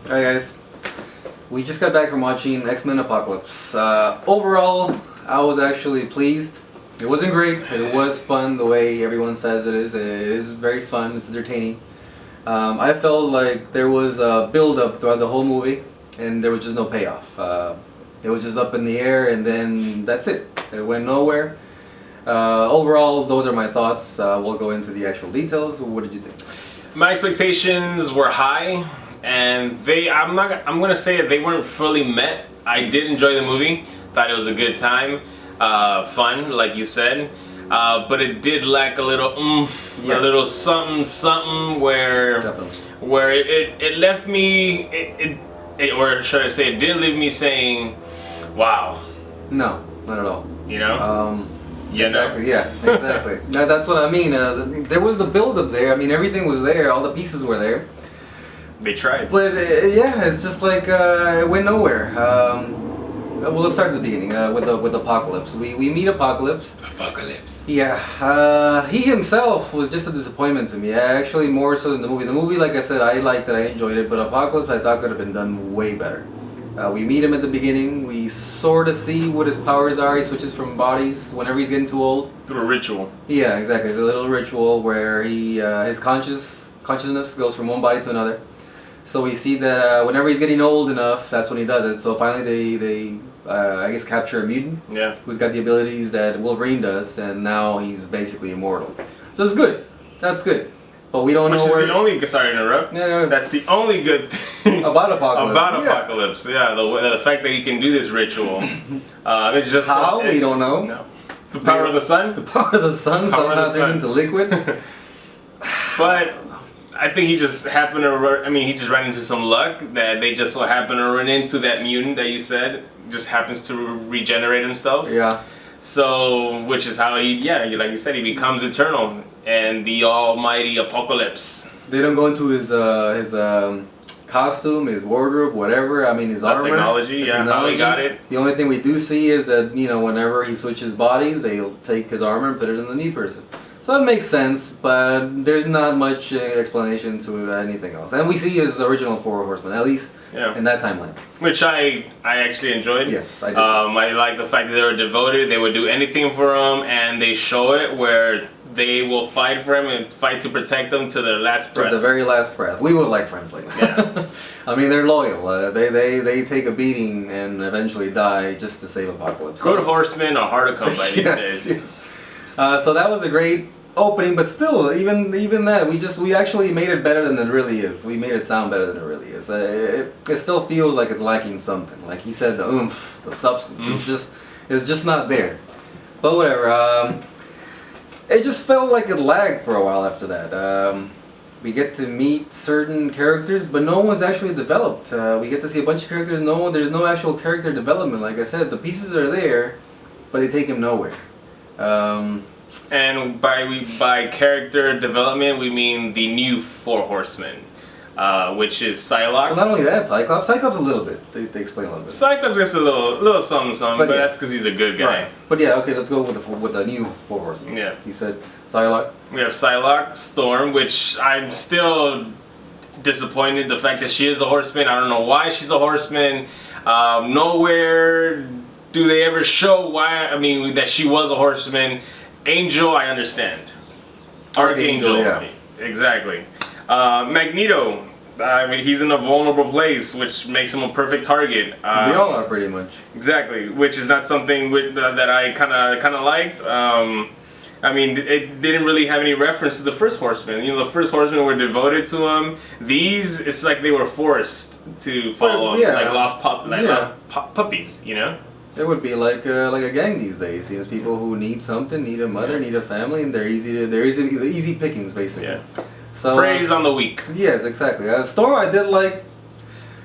Alright guys, we just got back from watching X-Men Apocalypse. Overall, I was actually pleased. It wasn't great, it was fun the way everyone says it is. It is very fun, it's entertaining. I felt like there was a build-up throughout the whole movie and there was just no payoff. It was just up in the air and then that's it. It went nowhere. Overall, those are my thoughts. We'll go into the actual details. What did you think? My expectations were high, and I'm gonna say that they weren't fully met. I did enjoy the movie. Thought it was a good time, fun, like you said. But it did lack a little, a little something where it left me, or should I say, it did leave me saying, "Wow." No, not at all. You know. Exactly. Yeah, exactly. Now that's what I mean. There was the build-up there. I mean, everything was there. All the pieces were there. They tried. But yeah, it's just like it went nowhere. Well, let's start at the beginning with Apocalypse. We meet Apocalypse. Apocalypse. Yeah. He himself was just a disappointment to me. Actually, more so than the movie. The movie, like I said, I liked it. I enjoyed it. But Apocalypse, I thought could have been done way better. We meet him at the beginning. We sort of see what his powers are. He switches from bodies whenever he's getting too old. Through a ritual. Yeah, exactly. It's a little ritual where he his consciousness goes from one body to another. So we see that whenever he's getting old enough, that's when he does it. So finally they I guess capture a mutant. Yeah. Who's got the abilities that Wolverine does, and now he's basically immortal. So it's good. That's good. But we don't know where... the only... Sorry to interrupt. Yeah. That's the only good thing about Apocalypse. About Apocalypse, yeah. The fact that he can do this ritual. It's just... How? We don't know. No. The power of the sun? The power of the sun somehow turned into liquid. But I think he just happened to... he just ran into some luck that they just so happened to run into that mutant that you said. Just happens to regenerate himself. Yeah. So, which is how he, like you said, he becomes eternal and the almighty Apocalypse. They don't go into his costume, his wardrobe, whatever. I mean, his armor. Technology, how he got it. The only thing we do see is that, whenever he switches bodies, they'll take his armor and put it in the new person. So it makes sense, but there's not much explanation to anything else. And we see his original Four Horsemen, at least in that timeline. Which I actually enjoyed. Yes, I did. I like the fact that they were devoted. They would do anything for him, and they show it where they will fight for him and fight to protect him to their last breath. To the very last breath. We would like friends like that. Yeah. I mean, they're loyal. They take a beating and eventually die just to save Apocalypse. Good horsemen are hard to come by these days. Yes. So that was a great opening, but still, even that, we actually made it better than it really is. We made it sound better than it really is. It still feels like it's lacking something. Like he said, the oomph, the substance, it's just not there. But whatever. It just felt like it lagged for a while after that. We get to meet certain characters, but no one's actually developed. We get to see a bunch of characters. There's no actual character development. Like I said, the pieces are there, but they take him nowhere. And by character development, we mean the new Four Horsemen, which is Psylocke. Well, not only that, Cyclops a little bit. They explain a little bit. Cyclops gets a little something, but that's because he's a good guy. Right. But yeah, okay, let's go with the new Four Horsemen. Yeah. You said Psylocke? We have Psylocke, Storm, which I'm still disappointed the fact that she is a horseman. I don't know why she's a horseman. Nowhere do they ever show that she was a horseman. Angel, I understand. Archangel, yeah. Exactly. Magneto, he's in a vulnerable place, which makes him a perfect target. They all are pretty much. Exactly, which is not something that I kind of liked. It didn't really have any reference to the first Horseman. The first Horsemen were devoted to him. These, it's like they were forced to follow him, like lost puppies, It would be like a gang these days. There's people who need something, need a mother, need a family, and they're easy pickings basically. Yeah. So praise on the weak. Yes, exactly. Storm, I did like.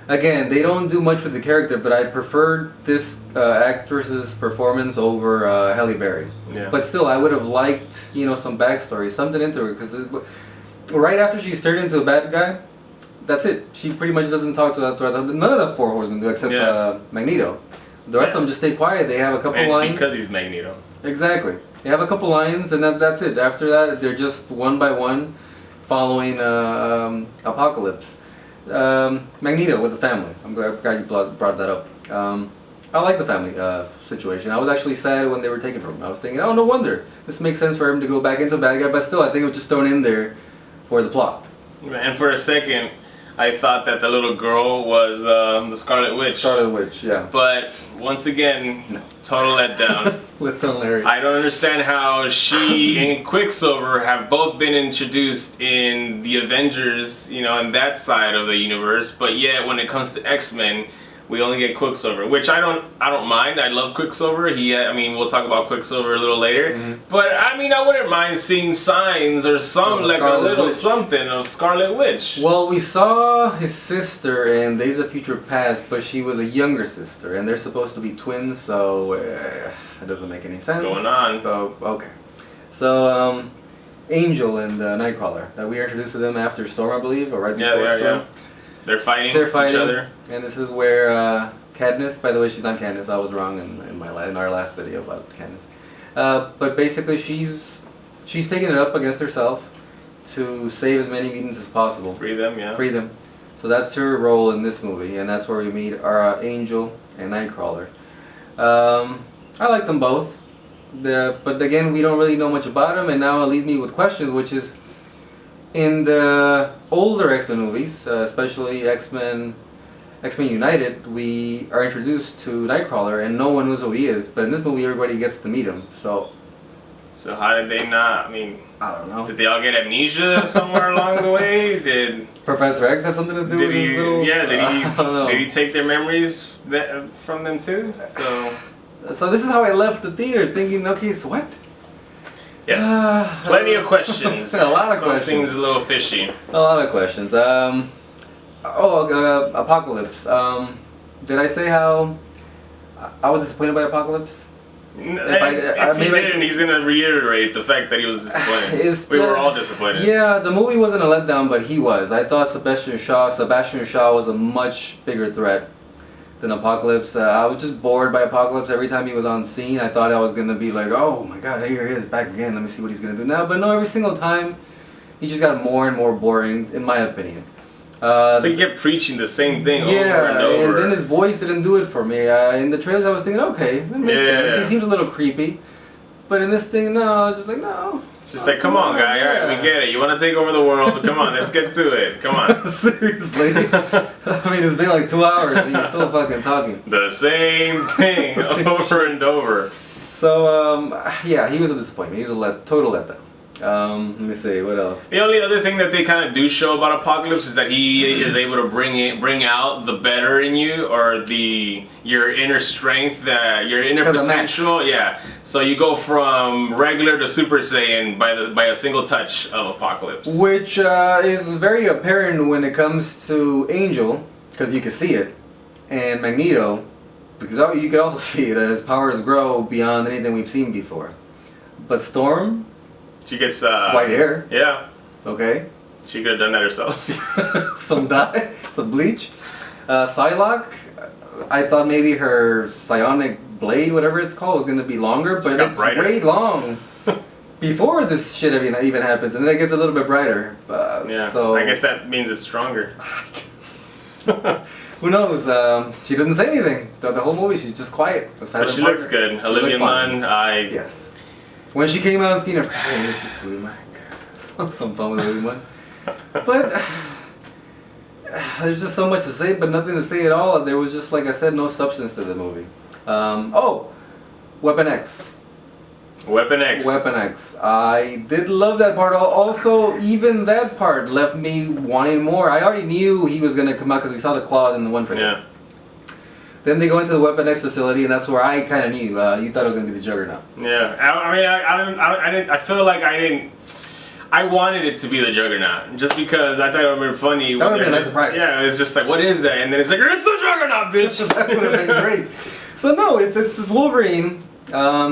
Again, they don't do much with the character, but I preferred this actress's performance over Halle Berry. Yeah. But still, I would have liked some backstory, something into her, because right after she's turned into a bad guy, that's it. She pretty much doesn't talk to none of the Four Horsemen do except Magneto. The rest of them just stay quiet. They have a couple lines. Because he's Magneto. Exactly. They have a couple lines, and that's it. After that, they're just one by one following Apocalypse. Magneto with the family. I'm glad you brought that up. I like the family situation. I was actually sad when they were taken from him. I was thinking, oh, no wonder. This makes sense for him to go back into a bad guy, but still, I think it was just thrown in there for the plot. And for a second, I thought that the little girl was the Scarlet Witch. Scarlet Witch, yeah. But once again, No. total letdown. With hilarious. I don't understand how she and Quicksilver have both been introduced in the Avengers, you know, in that side of the universe, but yet when it comes to X-Men, we only get Quicksilver, which I don't mind. I love Quicksilver. I mean, we'll talk about Quicksilver a little later. Mm-hmm. But I mean, I wouldn't mind seeing signs or some like a little something of Scarlet Witch. Well, we saw his sister in Days of Future Past, but she was a younger sister, and they're supposed to be twins, so it doesn't make any sense. What's going on? Oh, okay. So, Angel and Nightcrawler, that we introduced to them after Storm, I believe, or right before Storm. Yeah. They're fighting each other. And this is where Katniss, by the way, she's not Katniss, I was wrong in our last video about Katniss. But basically she's taking it up against herself to save as many mutants as possible. Free them, yeah. Free them. So that's her role in this movie, and that's where we meet our Angel and Nightcrawler. I like them both. But again, we don't really know much about them, and now it leaves me with questions, which is, in the older X-Men movies, especially X-Men United, we are introduced to Nightcrawler and no one knows who he is. But in this movie, everybody gets to meet him. So how did they not? I mean, I don't know. Did they all get amnesia somewhere along the way? Did Professor X have something to do with his little? Yeah, I don't know. Did he take their memories from them too? So this is how I left the theater, thinking, okay, so what? Yes, plenty of questions. A lot of questions. Something's a little fishy. A lot of questions. Apocalypse. Did I say how I was disappointed by Apocalypse? If he didn't, he's going to reiterate the fact that he was disappointed. We were all disappointed. Yeah, the movie wasn't a letdown, but he was. I thought Sebastian Shaw was a much bigger threat than Apocalypse. I was just bored by Apocalypse every time he was on scene. I thought I was going to be like, oh my god, here he is, back again, let me see what he's going to do now. But no, every single time, he just got more and more boring, in my opinion. So he kept preaching the same thing over and over. And then his voice didn't do it for me. In the trailers I was thinking, okay, that makes sense. He seems a little creepy. But in this thing, no, I was just like, no. It's just like, come on, guy, alright, we get it. You want to take over the world, come on, let's get to it. Come on. Seriously. I mean, it's been like 2 hours and you're still fucking talking. The same thing over and over. So, yeah, he was a disappointment. He was a total letdown. Let me see, what else? The only other thing that they kind of do show about Apocalypse is that he is able to bring out the better in you, or your inner strength, your inner potential. Yeah. So you go from regular to Super Saiyan by a single touch of Apocalypse. Which is very apparent when it comes to Angel, because you can see it, and Magneto, because you can also see it as powers grow beyond anything we've seen before. But Storm, she gets white hair. Yeah. Okay. She could have done that herself. Some dye, some bleach. Psylocke, I thought maybe her psionic blade, whatever it's called, was going to be longer, but it's way long before this shit even happens, and then it gets a little bit brighter. Yeah. So I guess that means it's stronger. Who knows? She doesn't say anything. The whole movie, she's just quiet. But she looks good. Olivia Munn, yes. When she came out on screen, I was like, hey, this is sweet, man. Some fun with Olivia Munn. But there's just so much to say, but nothing to say at all. There was just, like I said, no substance to the movie. Weapon X. Weapon X. Weapon X. I did love that part. Also, even that part left me wanting more. I already knew he was going to come out because we saw the claws in the one trailer. Yeah. Then they go into the Weapon X facility, and that's where I kind of knew. You thought it was going to be the Juggernaut. Yeah. I didn't. I feel like I didn't. I wanted it to be the Juggernaut, just because I thought it would have been funny. That would have been a nice surprise. Yeah, it's just like, what is that? And then it's like, it's the Juggernaut, bitch! That would have been great. So no, it's Wolverine.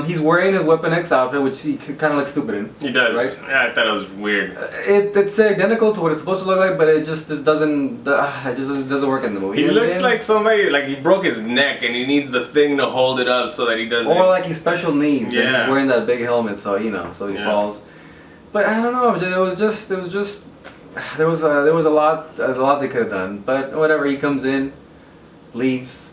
He's wearing his Weapon X outfit, which he kind of looks stupid in. He does. Right? Yeah, I thought it was weird. It's identical to what it's supposed to look like, but it just doesn't work in the movie. He looks like somebody, like he broke his neck and he needs the thing to hold it up so that he doesn't. Or like he's special needs. Yeah. And he's wearing that big helmet, so so he falls. But I don't know. It was just there was a lot they could have done, but whatever. He comes in, leaves,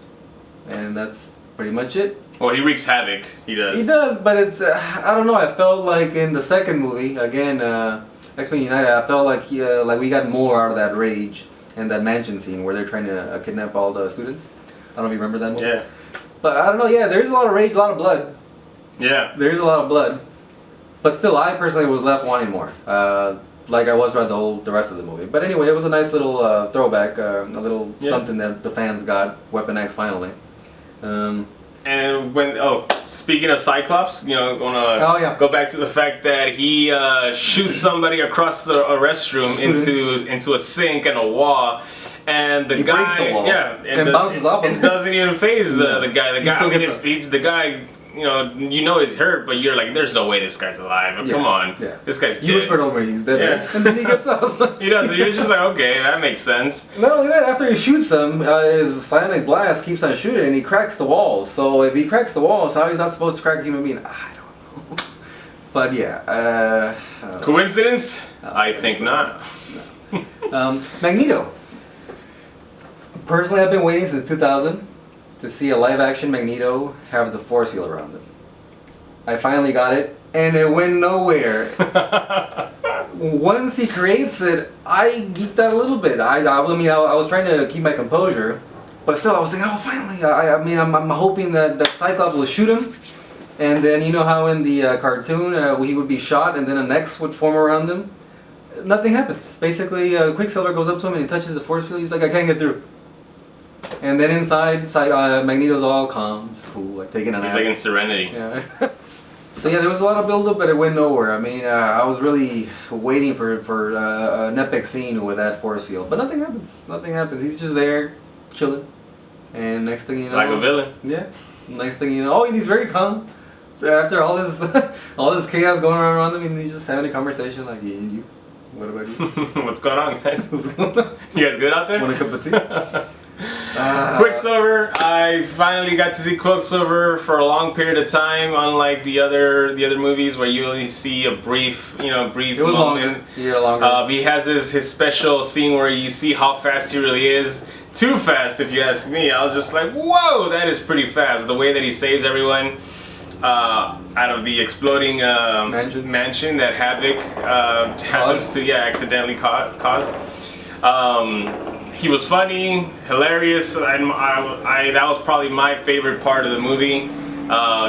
and that's pretty much it. Well, he wreaks havoc. He does. He does, but it's I don't know. I felt like in the second movie again, X-Men United. I felt like like we got more out of that rage and that mansion scene where they're trying to kidnap all the students. I don't know if you remember that movie. Yeah. But I don't know. Yeah, there's a lot of rage, a lot of blood. Yeah. There's a lot of blood, but still, I personally was left wanting more. Like I was throughout the rest of the movie. But anyway, it was a nice little throwback, a little something that the fans got. Weapon X finally. And speaking of Cyclops, gonna go back to the fact that he shoots somebody across a restroom into a sink and a wall, and the guy breaks the wall. and bounces off. It doesn't even phase the guy. The guy. He's hurt, but you're like, there's no way this guy's alive. Come on, this guy's dead. You whispered over, he's dead, right? And then he gets up. He does. So you're just like, okay, that makes sense. Not only that, after he shoots him, his psionic blast keeps on shooting, and he cracks the walls. So if he cracks the walls, how he's not supposed to crack a human being? I don't know. But yeah. Coincidence? I think not. Magneto. Personally, I've been waiting since 2000. To see a live-action Magneto have the force field around him. I finally got it, and it went nowhere. Once he creates it, I geeked out a little bit. I was trying to keep my composure, but still, I was thinking, oh, finally. I'm hoping that Cyclops will shoot him, and then you know how in the cartoon he would be shot, and then a X would form around him. Nothing happens. Basically, Quicksilver goes up to him and he touches the force field. He's like, I can't get through. And then inside, Magneto's all calm, just cool, like taking a nap. He's like in Serenity. Yeah. So yeah, there was a lot of build-up, but it went nowhere. I mean, I was really waiting for an epic scene with that force field, but nothing happens. Nothing happens. He's just there, chilling. And next thing you know, like a villain. Yeah. Next thing you know, and he's very calm. So after all this, all this chaos going on around him, and he's just having a conversation like, yeah, you. What about you? What's going on, guys? What's going on? You guys good out there? Want a cup of tea? Quicksilver, I finally got to see Quicksilver for a long period of time, unlike the other movies where you only see a brief it was moment. longer. Yeah, longer. He has his special scene where you see how fast he really is. Too fast, if you ask me. I was just like, whoa, that is pretty fast. The way that he saves everyone out of the exploding mansion that Havoc happens to accidentally cause. He was funny, hilarious, and that was probably my favorite part of the movie.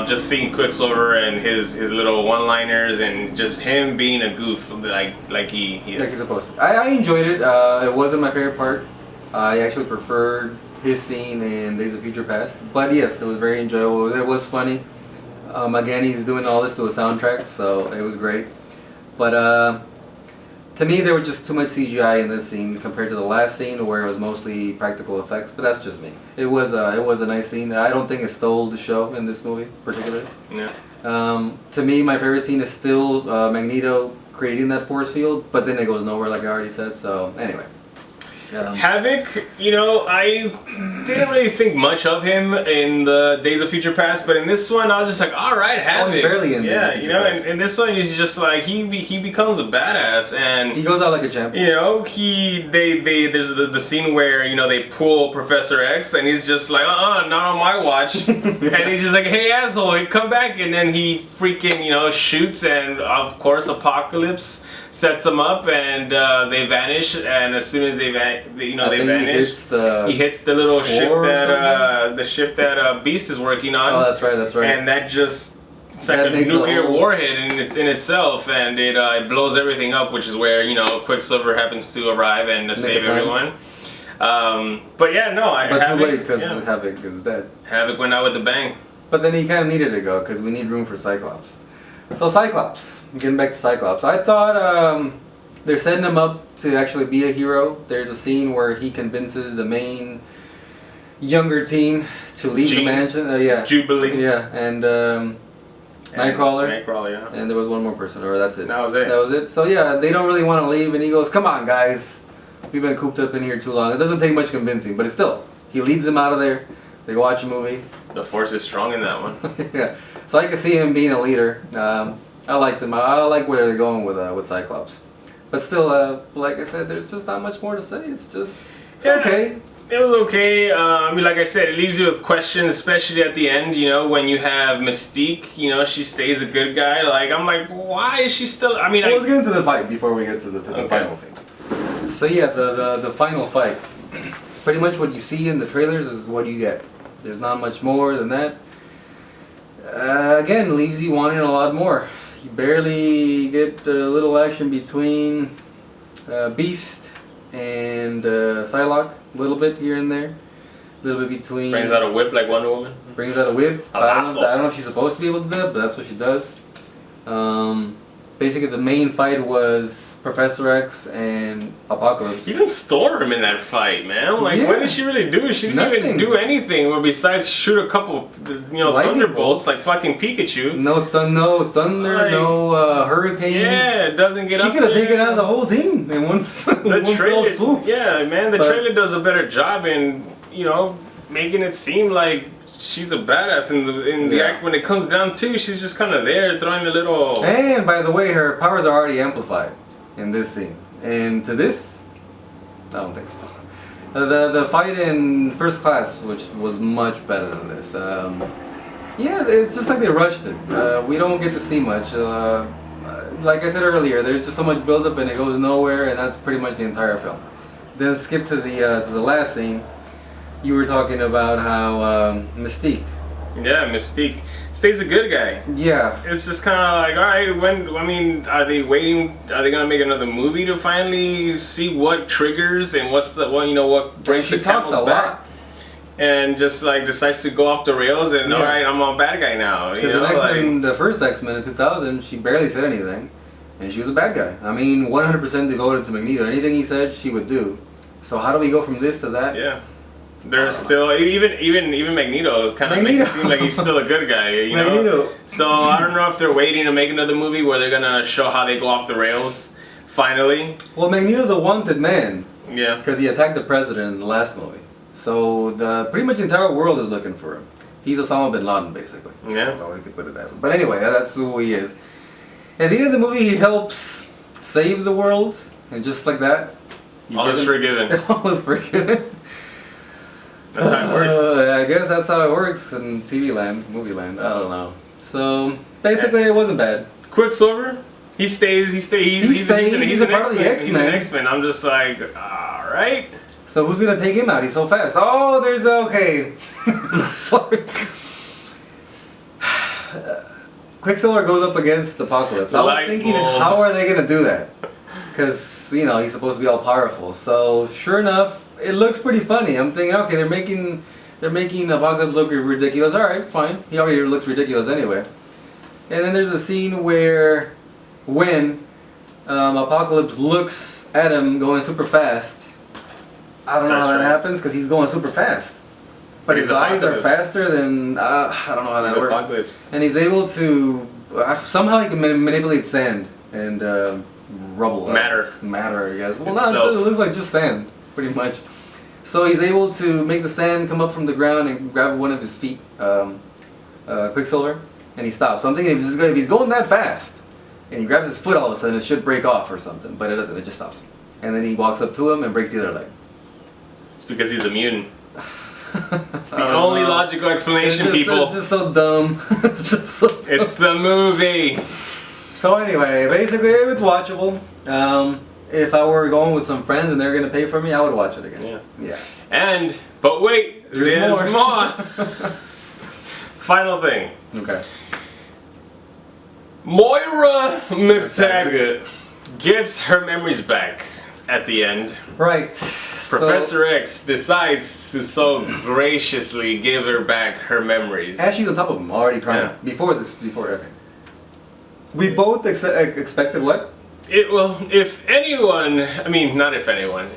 Just seeing Quicksilver and his little one-liners and just him being a goof like he is. Like he's supposed to. I enjoyed it. It wasn't my favorite part. I actually preferred his scene in Days of Future Past. But yes, it was very enjoyable. It was funny. Again, he's doing all this to a soundtrack, so it was great. But to me, there was just too much CGI in this scene compared to the last scene where it was mostly practical effects. But that's just me. It was a nice scene. I don't think it stole the show in this movie, particularly. Yeah. To me, my favorite scene is still Magneto creating that force field, but then it goes nowhere, like I already said. So anyway. Havoc, I didn't really think much of him in the Days of Future Past, but in this one I was just like, all right, Havoc. Barely in Days of Future Past. in this one he's just like he becomes a badass, and he goes out like a champion. There's the scene where they pull Professor X, and he's just like, not on my watch, and he's just like, hey asshole, come back, and then he freaking shoots, and of course Apocalypse sets them up, and they vanish, and as soon as they vanish, he hits the little ship that Beast is working on. Oh, that's right. And that just, it's like a nuclear warhead in itself, and it blows everything up, which is where Quicksilver happens to arrive and save everyone. But too late because Havoc is dead. Havoc went out with the bang. But then he kind of needed to go because we need room for Cyclops. So Cyclops, getting back to Cyclops, I thought they're setting him up to actually be a hero. There's a scene where he convinces the main younger team to leave the mansion. Jubilee. Yeah, and Nightcrawler. Nightcrawler, yeah. And there was one more person, or that's it. That was it. That was it. So yeah, they don't really want to leave, and he goes, "Come on, guys, we've been cooped up in here too long." It doesn't take much convincing, but it's still, he leads them out of there. They watch a movie. The Force is strong in that one. Yeah, so I can see him being a leader. I liked him. I like where they're going with Cyclops. But still, like I said, there's just not much more to say. It's Yeah. okay. It was okay. I mean, like I said, it leaves you with questions, especially at the end. You know, when you have Mystique, you know, she stays a good guy. Like, I'm like, why is she still? I mean, Well, let's get into the fight before we get to the Okay. final scenes. So yeah, the final fight. Pretty much what you see in the trailers is what you get. There's not much more than that. Again, leaves you wanting a lot more. You barely get a little action between Beast and Psylocke. A little bit here and there. A little bit between... brings out a whip like Wonder Woman. Brings out a whip. A I lasso. don't know if she's supposed to be able to do that, but that's what she does. Basically, the main fight was Professor X and Apocalypse. Even Storm in that fight, man. Like, Yeah. what did she really do? She didn't even Nothing. do anything besides shoot a couple, Lightning thunderbolts bolts. like fucking Pikachu. No thunder, Like, no hurricanes. Yeah, it doesn't get She up could have there. taken out the whole team in one, The one fell trailer, swoop. yeah, man. The But- trailer does a better job in making it seem like she's a badass in the Yeah. act. When it comes down to, she's just kind of there throwing a little. And by the way, her powers are already amplified in this scene. And to this, I don't think so. The fight in First Class, which was much better than this. Yeah, it's just like they rushed it. We don't get to see much. Like I said earlier, there's just so much buildup and it goes nowhere, and that's pretty much the entire film. Then skip to the last scene. You were talking about how Mystique. Yeah, Mystique stays a good guy. Yeah. It's just kind of like, all right, are they waiting? Are they gonna make another movie to finally see what triggers and what brings She the talks camels a back? lot. And just like decides to go off the rails and Yeah. all right, I'm a bad guy now. You Because know, in like, X-Men, the first X-Men in 2000, she barely said anything, and she was a bad guy. I mean, 100% devoted to Magneto. Anything he said, she would do. So how do we go from this to that? yeah. There's still even Magneto kind of makes it seem like he's still a good guy, you know. Magneto. So I don't know if they're waiting to make another movie where they're gonna show how they go off the rails, finally. Well, Magneto's a wanted man Yeah. because he attacked the president in the last movie. So pretty much the entire world is looking for him. He's Osama bin Laden, basically. Yeah. I don't know, we could put it that way. But anyway, that's who he is. At the end of the movie, he helps save the world, and just like that, All is forgiven. all is forgiven. That's how it works. I guess that's how it works in TV land, movie land. I don't know. So basically, it wasn't bad. Quicksilver, he stays. He's He's an a part of the X-Men. He's an X-Men. X-Men. I'm just like, all right. So who's gonna take him out? He's so fast. Oh, there's okay. Sorry. Quicksilver goes up against Apocalypse. I was Light thinking, bulb. how are they gonna do that? Because he's supposed to be all powerful. So sure enough, it looks pretty funny. I'm thinking, okay, they're making Apocalypse look ridiculous. All right, fine. He already looks ridiculous anyway. And then there's a scene when Apocalypse looks at him going super fast. I don't know how that happens because he's going super fast. But his eyes are faster than I don't know how that works. Apocalypse. And he's able to somehow he can manipulate sand and rubble. Matter. Matter, I guess. Well, Itself. no, it looks like just sand, pretty much. So he's able to make the sand come up from the ground and grab one of his feet, Quicksilver, and he stops. So I'm thinking if he's going that fast and he grabs his foot, all of a sudden it should break off or something, but it doesn't. It just stops. And then he walks up to him and breaks the other leg. It's because he's a mutant. It's I the don't only know. logical explanation, people. It's just so dumb. It's just so dumb. It's a movie. So anyway, basically it's watchable. If I were going with some friends and they're gonna pay for me, I would watch it again. Yeah. But wait, there's more. Final thing. Okay. Moira McTaggart gets her memories back at the end. Right. Professor X decides to so graciously give her back her memories. As she's on top of him, already crying. Yeah. Before everything. We both expected what? If anyone, I mean, not if anyone,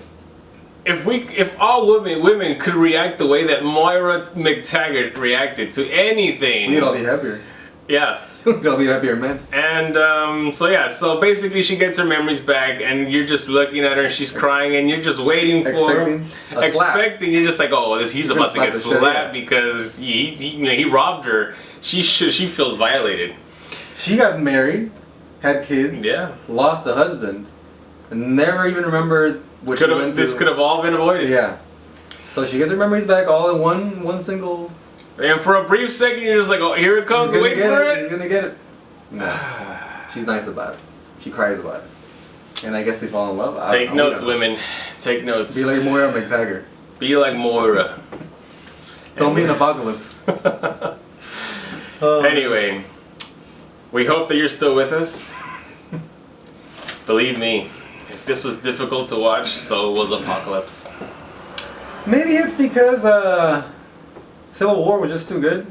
if all women could react the way that Moira McTaggart reacted to anything, We'd all be happier. yeah. We'd all be happier, man. And so basically she gets her memories back, and you're just looking at her, and she's crying, and you're just waiting for a slap. You're just like, oh, he's about to get slap the shit, slapped yeah. because he robbed her. She feels violated. She got married, had kids, Yeah. lost a husband, and never even remembered what she went This through. could have all been avoided. Yeah. So she gets her memories back all in one single. And for a brief second, you're just like, oh, here it comes. He's gonna Wait get for it. it. He's gonna get it. No. She's nice about it. She cries about it. And I guess they fall in love. Take notes, women. Take notes. Be like Moira McTaggart. Be like Moira. Don't be an apocalypse. Anyway, we hope that you're still with us. Believe me, if this was difficult to watch, so was Apocalypse. Maybe it's because Civil War was just too good.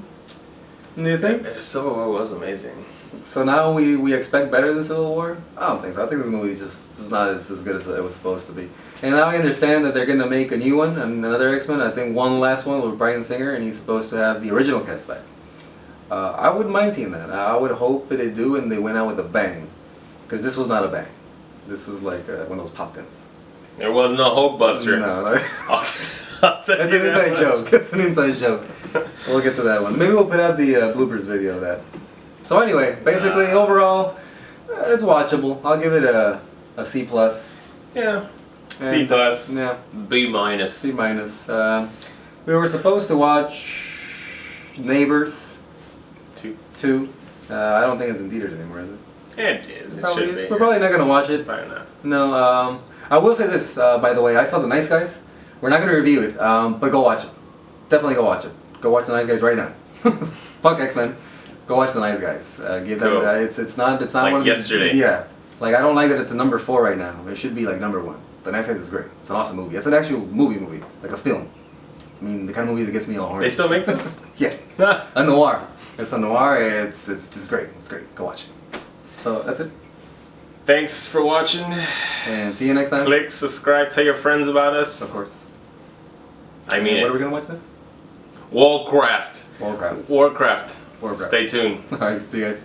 Do you think? Civil War was amazing. So now we expect better than Civil War? I don't think so. I think this movie just is not as good as it was supposed to be. And now I understand that they're going to make a new one, another X-Men. I think one last one with Bryan Singer, and he's supposed to have the original cast back. I wouldn't mind seeing that. I would hope that they do and they went out with a bang. Because this was not a bang. This was like one of those pop guns. There was no Hope Buster. No, no. I'll That's an inside joke. That's an inside joke. We'll get to that one. Maybe we'll put out the bloopers video of that. So anyway, basically, overall, it's watchable. I'll give it a C+. Yeah. C+. Yeah. B minus. C-. We were supposed to watch Neighbors 2. I don't think it's in theaters anymore, is it? It is. It Probably should is. be. We're probably not going to watch it. Probably not. No, I will say this, by the way. I saw The Nice Guys. We're not going to review it, but go watch it. Definitely go watch it. Go watch The Nice Guys right now. Fuck X-Men. Go watch The Nice Guys. Give them. Cool. It's not Like one of yesterday. Yeah. Like I don't like that it's a number 4 right now. It should be like number 1. The Nice Guys is great. It's an awesome movie. It's an actual movie, like a film. I mean, the kind of movie that gets me all horny. They still make those? Yeah. A noir. It's a noir. It's just great. It's great. Go watch it. So that's it. Thanks for watching. And see you next time. Click, subscribe, tell your friends about us. Of course. I mean What it. are we gonna watch next? Warcraft. Warcraft. Warcraft. Warcraft. Stay tuned. All right. See you guys.